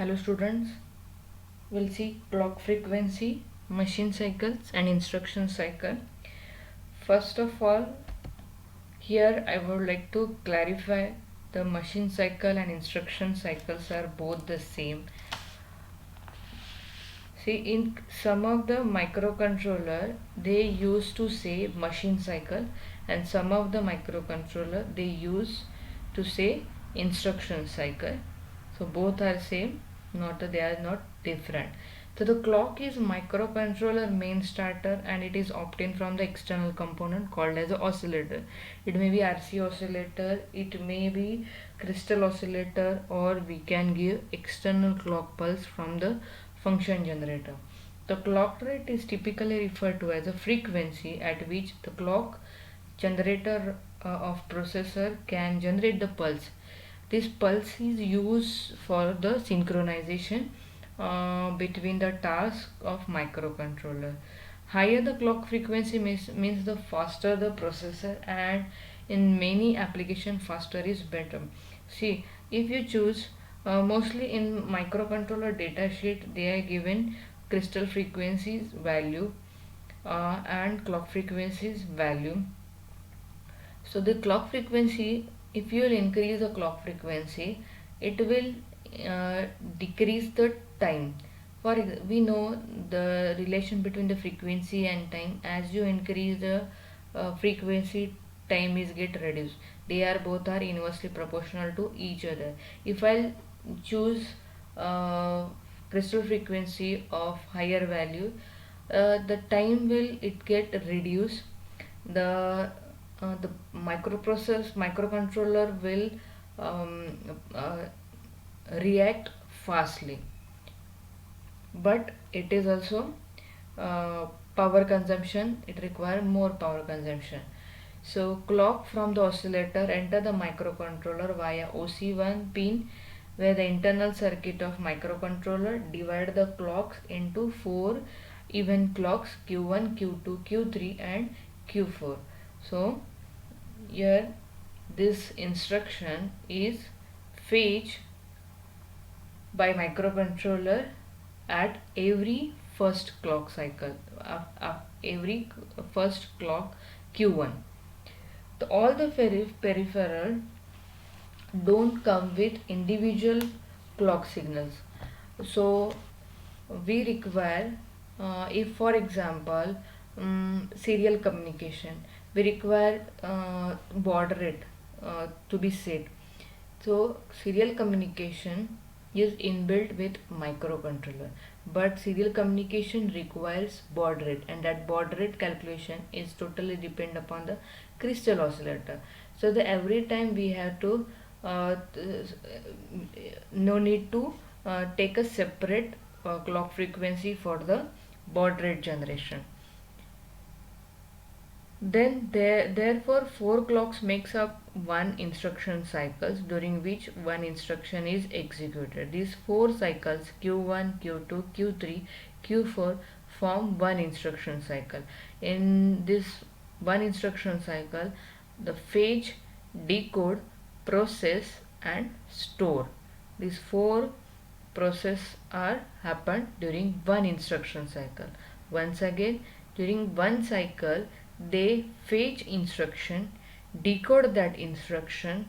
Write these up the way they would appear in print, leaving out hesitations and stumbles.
Hello students, we'll see clock frequency, machine cycles and instruction cycle. First of all, here I would like to clarify the machine cycle and instruction cycles are both the same. See, in some of the microcontroller they used to say machine cycle, and some of the microcontroller they use to say instruction cycle. So both are same, not they are not different. So the clock is microcontroller main starter and it is obtained from the external component called as a oscillator. It may be RC oscillator, it may be crystal oscillator, or we can give external clock pulse from the function generator. The clock rate is typically referred to as a frequency at which the clock generator of processor can generate the pulse. This pulse is used for the synchronization between the tasks of microcontroller. Higher the clock frequency means the faster the processor, and in many application faster is better. See, if you choose mostly in microcontroller datasheet they are given crystal frequencies value and clock frequencies value. So the clock frequency, if you will increase the clock frequency, it will decrease the time. We know the relation between the frequency and time. As you increase the frequency, time is get reduced. They are both are inversely proportional to each other. If I'll choose uh, crystal frequency of higher value, the time will it get reduced. The microcontroller will um, uh, react fastly, but it is also power consumption, it requires more power consumption. So clock from the oscillator enter the microcontroller via OC1 pin, where the internal circuit of microcontroller divide the clocks into four even clocks Q1, Q2, Q3 and Q4. So here this instruction is fetched by microcontroller at every first clock cycle, every first clock Q1. All the peripheral don't come with individual clock signals. So we require, if for example serial communication, we require baud rate to be set. So serial communication is inbuilt with microcontroller, but serial communication requires baud rate, and that baud rate calculation is totally depend upon the crystal oscillator. So the every time we have to no need to take a separate clock frequency for the baud rate generation. Then therefore four clocks makes up one instruction cycles during which one instruction is executed. These four cycles Q1, Q2, Q3, Q4 form one instruction cycle. In this one instruction cycle, the fetch, decode, process and store. These four process are happened during one instruction cycle. Once again, during one cycle they fetch instruction, decode that instruction,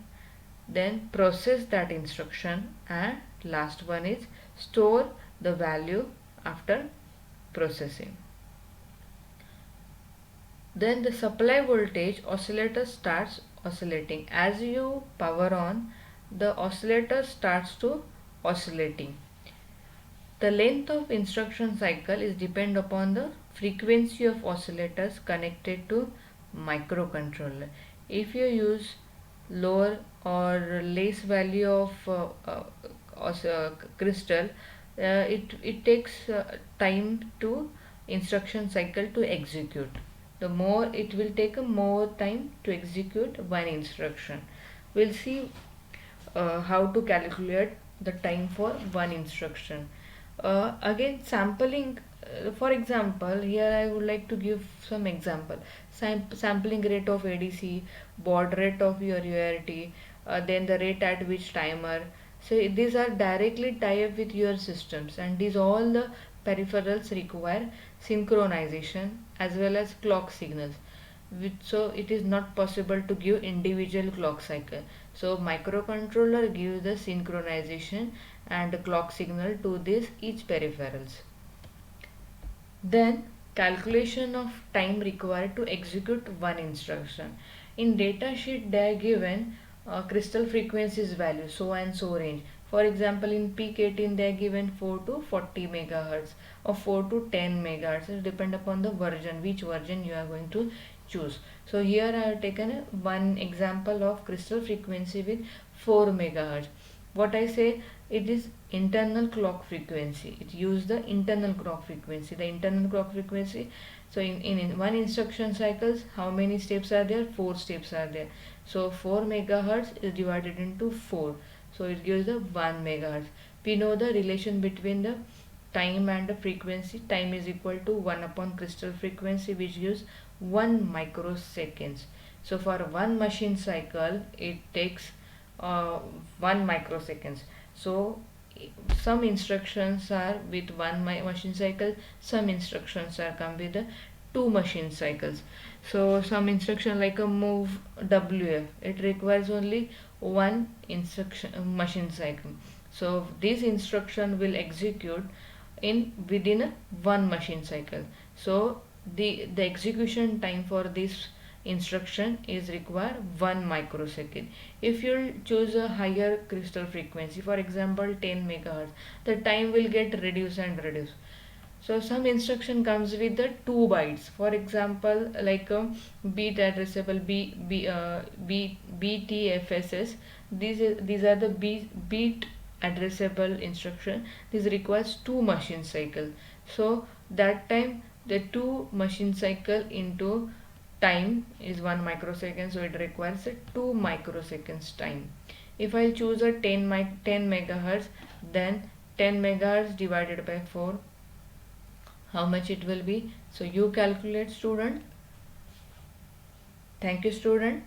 then process that instruction, and last one is store the value after processing. Then the supply voltage oscillator starts oscillating. As you power on, the oscillator starts to oscillating. The length of instruction cycle is depend upon the frequency of oscillators connected to microcontroller. If you use lower or less value of crystal, it takes time to instruction cycle to execute. The more it will take a more time to execute one instruction. We'll see how to calculate the time for one instruction. Again sampling, for example here I would like to give some example. Sampling rate of ADC, baud rate of your UART, then the rate at which timer, So these are directly tie up with your systems, and these all the peripherals require synchronization as well as clock signals. So it is not possible to give individual clock cycle. So microcontroller gives the synchronization and clock signal to this each peripherals. Then calculation of time required to execute one instruction. In datasheet they are given crystal frequencies value so and so range. For example, in peak 18 they are given 4 to 40 megahertz or 4 to 10 megahertz. It depend upon the version, which version you are going to choose. So here I have taken one example of crystal frequency with 4 megahertz. What I say, it is internal clock frequency. It use the internal clock frequency. The internal clock frequency. So in one instruction cycles, how many steps are there? 4 steps are there. So 4 megahertz is divided into 4. So it gives the 1 megahertz. We know the relation between the time and the frequency. Time is equal to 1 upon crystal frequency, which gives 1 microseconds. So for one machine cycle, it takes 1 microseconds. So some instructions are with one machine cycle, some instructions are come with the two machine cycles. So some instruction like a move WF, it requires only one instruction machine cycle. So this instruction will execute in within a one machine cycle. So the execution time for this instruction is require 1 microsecond. If you choose a higher crystal frequency, for example 10 megahertz, the time will get reduced and reduced. So some instruction comes with the 2 bytes. For example, like beat addressable BTFSS. These are the beat addressable instruction. This requires 2 machine cycle. So that time the 2 machine cycle into time is 1 microsecond, so it requires a 2 microseconds time. If I choose a 10 megahertz, then 10 megahertz divided by 4, how much it will be? So you calculate, student. Thank you, student.